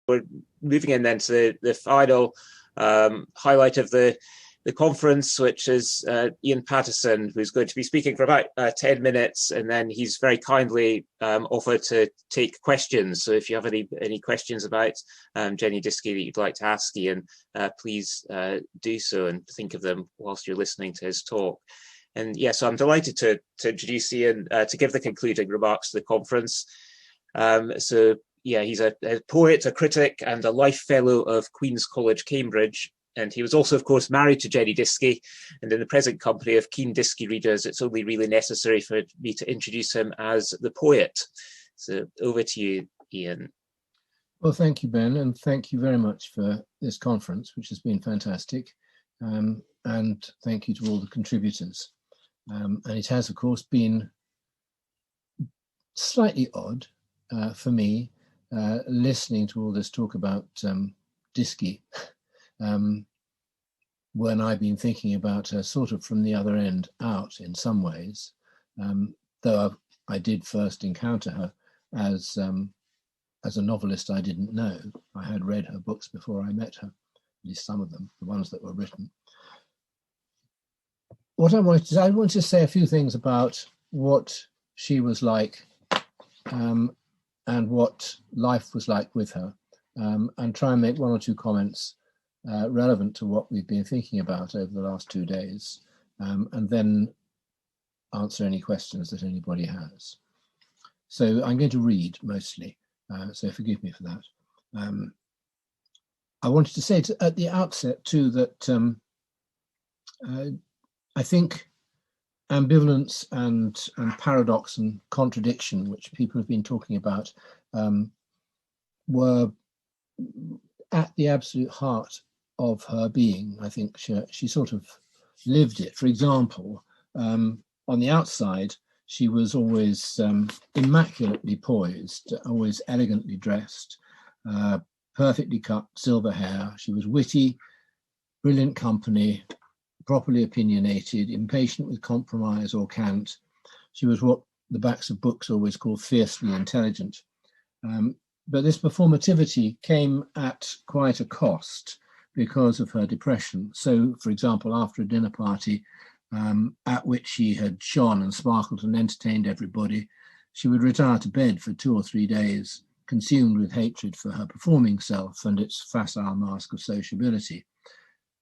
we're moving in then to the final highlight of the conference, which is Ian Patterson, who's going to be speaking for about 10 minutes, and then he's very kindly offered to take questions. So if you have any questions about Jenny Diski that you'd like to ask Ian, please do so and think of them whilst you're listening to his talk. And yeah, so I'm delighted to introduce Ian to give the concluding remarks to the conference. So yeah, he's a poet, a critic, and a life fellow of Queen's College, Cambridge. And he was also, of course, married to Jenny Diski. And in the present company of keen Diski readers, it's only really necessary for me to introduce him as the poet. So over to you, Ian. Well, thank you, Ben, and thank you very much for this conference, which has been fantastic. And thank you to all the contributors. And it has, of course, been slightly odd for me listening to all this talk about Diski. When I've been thinking about her sort of from the other end out in some ways, though I did first encounter her as a novelist I didn't know. I had read her books before I met her, at least some of them, the ones that were written. What I wanted to say a few things about what she was like and what life was like with her, and try and make one or two comments relevant to what we've been thinking about over the last 2 days, and then answer any questions that anybody has. So I'm going to read mostly, so forgive me for that. I wanted to say at the outset too that I think ambivalence and paradox and contradiction, which people have been talking about, were at the absolute heart of her being. I think she sort of lived it. For example, on the outside, she was always immaculately poised, always elegantly dressed, perfectly cut silver hair. She was witty, brilliant company, properly opinionated, impatient with compromise or cant. She was what the backs of books always call fiercely intelligent. But this performativity came at quite a cost because of her depression. So, for example, after a dinner party at which she had shone and sparkled and entertained everybody, she would retire to bed for 2 or 3 days, consumed with hatred for her performing self and its facile mask of sociability.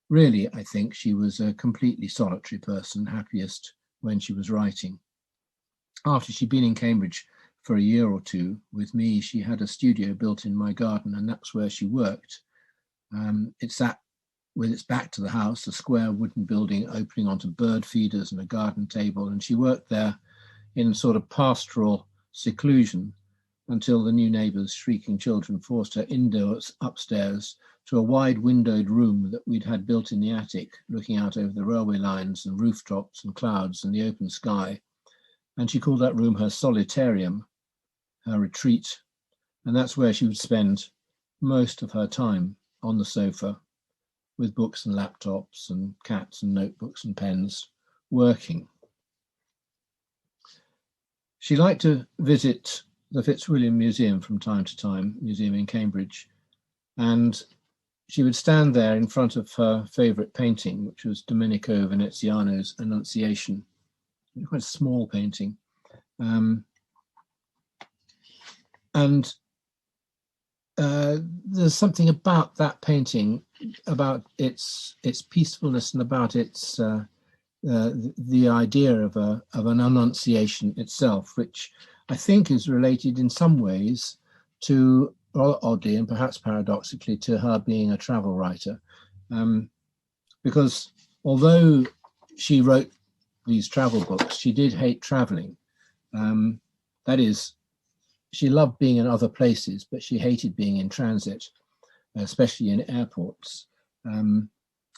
Really, I think she was a completely solitary person, happiest when she was writing. After she'd been in Cambridge for a year or two with me, she had a studio built in my garden, and that's where she worked. It sat with its back to the house, a square wooden building opening onto bird feeders and a garden table, and she worked there in sort of pastoral seclusion until the new neighbours' shrieking children forced her indoors upstairs to a wide windowed room that we'd had built in the attic, looking out over the railway lines and rooftops and clouds and the open sky. And she called that room her solitarium, her retreat. And that's where she would spend most of her time, on the sofa, with books and laptops and cats and notebooks and pens, working. She liked to visit the Fitzwilliam Museum from time to time, museum in Cambridge, and she would stand there in front of her favourite painting, which was Domenico Veneziano's Annunciation, quite a small painting. There's something about that painting, about its peacefulness and about its the idea of an annunciation itself, which I think is related in some ways to, oddly and perhaps paradoxically, to her being a travel writer, because although she wrote these travel books, she did hate traveling. That is, she loved being in other places, but she hated being in transit, especially in airports. And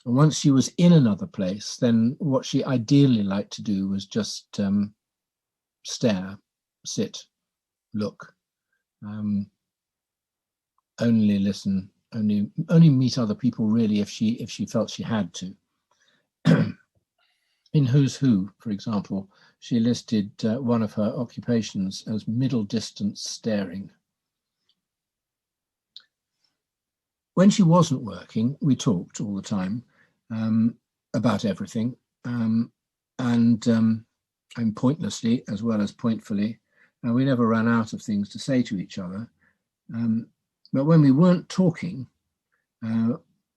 once she was in another place, then what she ideally liked to do was just stare, sit, look, only listen, only meet other people really if she felt she had to. In Who's Who, for example, she listed one of her occupations as middle distance staring. when she wasn't working, we talked all the time about everything, and pointlessly as well as pointfully. And we never ran out of things to say to each other. But when we weren't talking,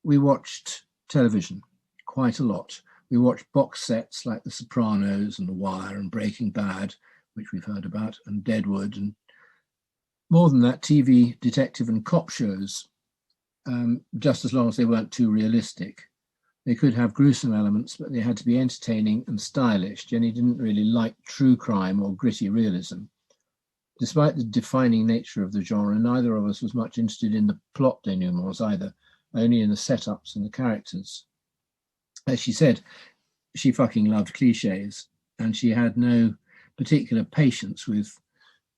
we watched television quite a lot. We watched box sets like The Sopranos and The Wire and Breaking Bad, which we've heard about, and Deadwood, and more than that, TV detective and cop shows, just as long as they weren't too realistic. They could have gruesome elements, but they had to be entertaining and stylish. Jenny didn't really like true crime or gritty realism. Despite the defining nature of the genre, neither of us was much interested in the plot denouements either, only in the setups and the characters. As she said, she fucking loved cliches, and she had no particular patience with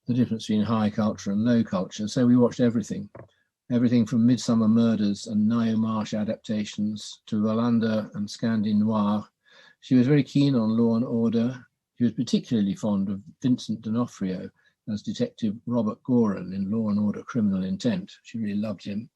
the difference between high culture and low culture. So we watched everything from Midsummer Murders and Ngaio Marsh adaptations to Wallander and Scandi Noir. She was very keen on Law and Order. She was particularly fond of Vincent D'Onofrio as Detective Robert Goran in Law and Order Criminal Intent. She really loved him.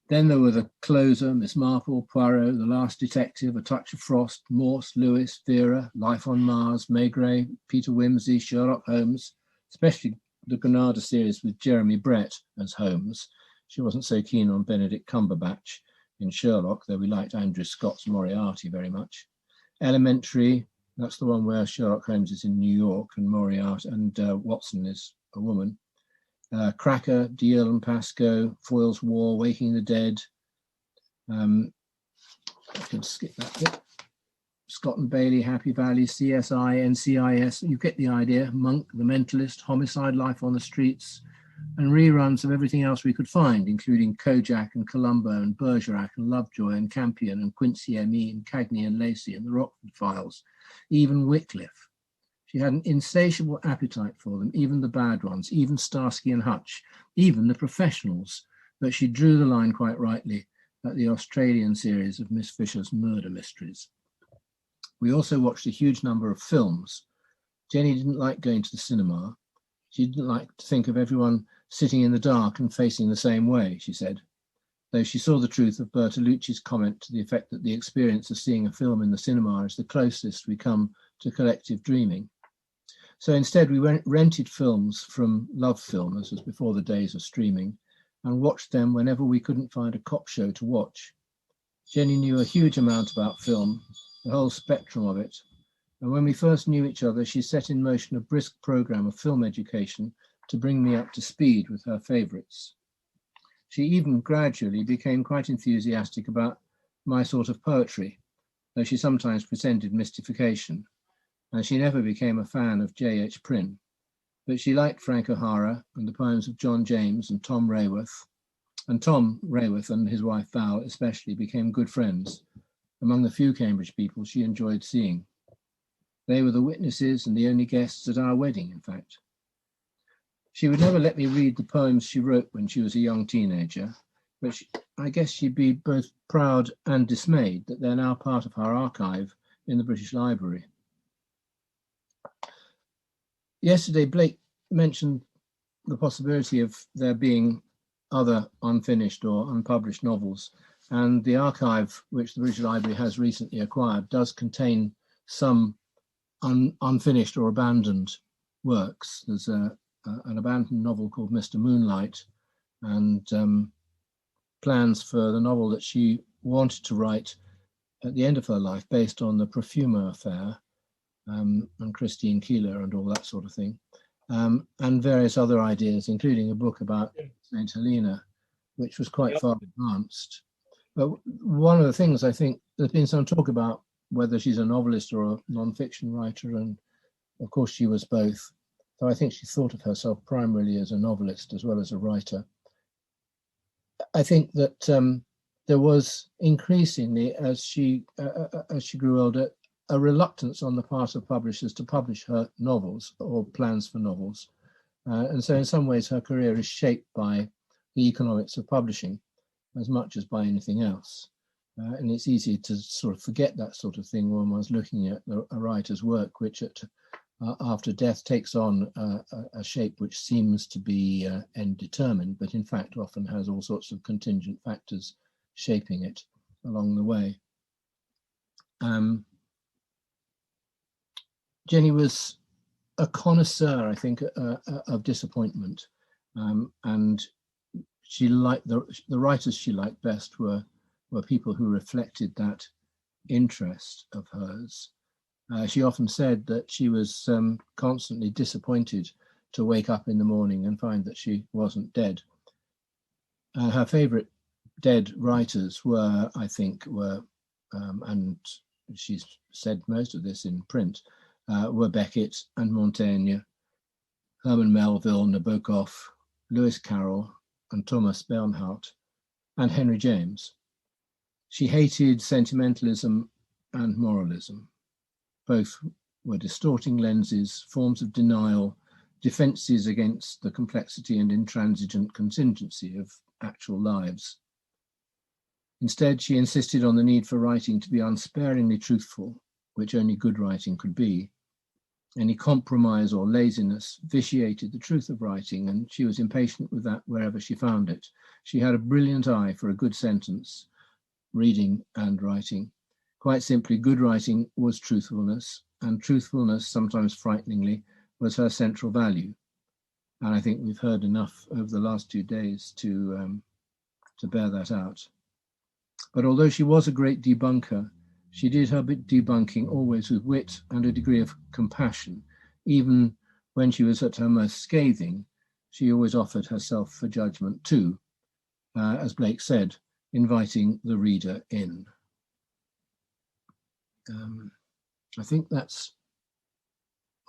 Then there were the Closer, Miss Marple, Poirot, The Last Detective, A Touch of Frost, Morse, Lewis, Vera, Life on Mars, Maigret, Peter Wimsey, Sherlock Holmes, especially the Granada series with Jeremy Brett as Holmes. She wasn't so keen on Benedict Cumberbatch in Sherlock, though we liked Andrew Scott's Moriarty very much. Elementary, that's the one where Sherlock Holmes is in New York and Moriarty and Watson is a woman. Cracker, Deal and Pascoe, Foyle's War, Waking the Dead. I can skip that bit. Scott and Bailey, Happy Valley, CSI, NCIS, you get the idea. Monk, The Mentalist, Homicide, Life on the Streets, and reruns of everything else we could find, including Kojak and Columbo and Bergerac and Lovejoy and Campion and Quincy M.E. and Cagney and Lacey and the Rockford Files, even Wycliffe. She had an insatiable appetite for them, even the bad ones, even Starsky and Hutch, even the professionals, but she drew the line quite rightly at the Australian series of Miss Fisher's murder mysteries. We also watched a huge number of films. Jenny didn't like going to the cinema. She didn't like to think of everyone sitting in the dark and facing the same way, she said, though she saw the truth of Bertolucci's comment to the effect that the experience of seeing a film in the cinema is the closest we come to collective dreaming. So instead, we rented films from Love Film, this was before the days of streaming, and watched them whenever we couldn't find a cop show to watch. Jenny knew a huge amount about film, the whole spectrum of it, and when we first knew each other, she set in motion a brisk program of film education to bring me up to speed with her favourites. She even gradually became quite enthusiastic about my sort of poetry, though she sometimes presented mystification, and she never became a fan of J.H. Prynne, but she liked Frank O'Hara and the poems of John James and Tom Raworth, and Tom Raworth and his wife Val especially became good friends, among the few Cambridge people she enjoyed seeing. They were the witnesses and the only guests at our wedding, in fact. She would never let me read the poems she wrote when she was a young teenager, but I guess she'd be both proud and dismayed that they're now part of her archive in the British Library. Yesterday, Blake mentioned the possibility of there being other unfinished or unpublished novels, and the archive, which the British Library has recently acquired, does contain some unfinished or abandoned works. There's an abandoned novel called Mr. Moonlight, and plans for the novel that she wanted to write at the end of her life based on the Perfumer affair, and Christine Keeler and all that sort of thing, and various other ideas, including a book about St. Helena, which was quite far advanced. But one of the things I think, there's been some talk about whether she's a novelist or a non-fiction writer, and of course she was both. So I think she thought of herself primarily as a novelist as well as a writer. I think that there was increasingly, as she grew older, a reluctance on the part of publishers to publish her novels or plans for novels. And so in some ways her career is shaped by the economics of publishing as much as by anything else. And it's easy to sort of forget that sort of thing when one's looking at a writer's work, which after death takes on a shape which seems to be end determined, but in fact often has all sorts of contingent factors shaping it along the way. Jenny was a connoisseur, I think, of disappointment, and she liked the writers she liked best were people who reflected that interest of hers. She often said that she was constantly disappointed to wake up in the morning and find that she wasn't dead. Her favorite dead writers were, I think, and she's said most of this in print, were Beckett and Montaigne, Herman Melville, Nabokov, Lewis Carroll, and Thomas Bernhardt, and Henry James. She hated sentimentalism and moralism. Both were distorting lenses, forms of denial, defenses against the complexity and intransigent contingency of actual lives. Instead, she insisted on the need for writing to be unsparingly truthful, which only good writing could be. Any compromise or laziness vitiated the truth of writing, and she was impatient with that wherever she found it. She had a brilliant eye for a good sentence, reading and writing. Quite simply, good writing was truthfulness, and truthfulness, sometimes frighteningly, was her central value. And I think we've heard enough over the last 2 days to bear that out. But although she was a great debunker, she did her debunking always with wit and a degree of compassion. Even when she was at her most scathing, she always offered herself for judgment too, as Blake said, inviting the reader in. I think that's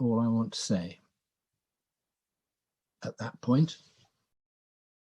all I want to say at that point.